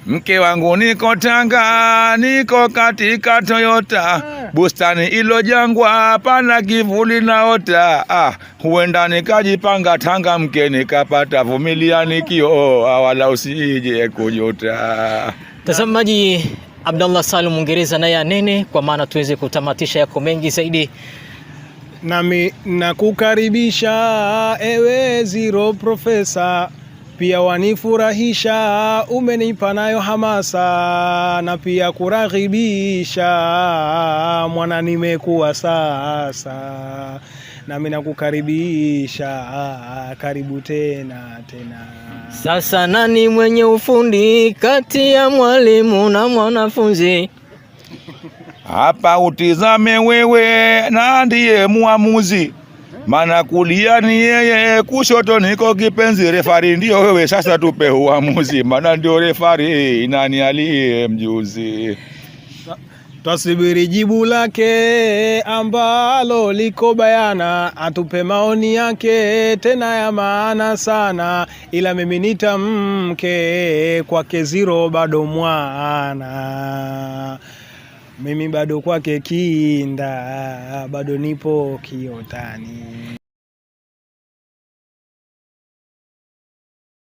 Mke wangu niko Tanga, niko katika Toyota, bustani ilo jangwa, pana kivuli naota. Huenda nikajipanga Tanga, mke nikapata, vumilia nikioa, wala usije kujuta. Tazamaji, Abdallah Salum Mwingereza naye anene, kwa maana tuweze kutamatisha yako mengi zaidi. Nami nakukaribisha ewe Zero Profesa, pia wanifurahisha, umenipa nayo hamasa, na pia kuraghibisha, mwana nimekuwa sasa. Nami nakukaribisha, karibu tena. Sasa nani mwenye ufundi kati ya mwalimu na mwanafunzi? Hapa utizame wewe, na ndiye muamuzi, maana kulia ni yeye, kushoto niko kipenzi. Refari ndio wewe, sasa tupe uamuzi, maana ndio refari, nani aliye mjuzi? Twasubiri jibu lake ambalo liko bayana, atupe maoni yake tena ya maana sana, ila mimi nitamke kwake Zero bado mwana, mimi bado kwake kinda, bado nipo kiotani.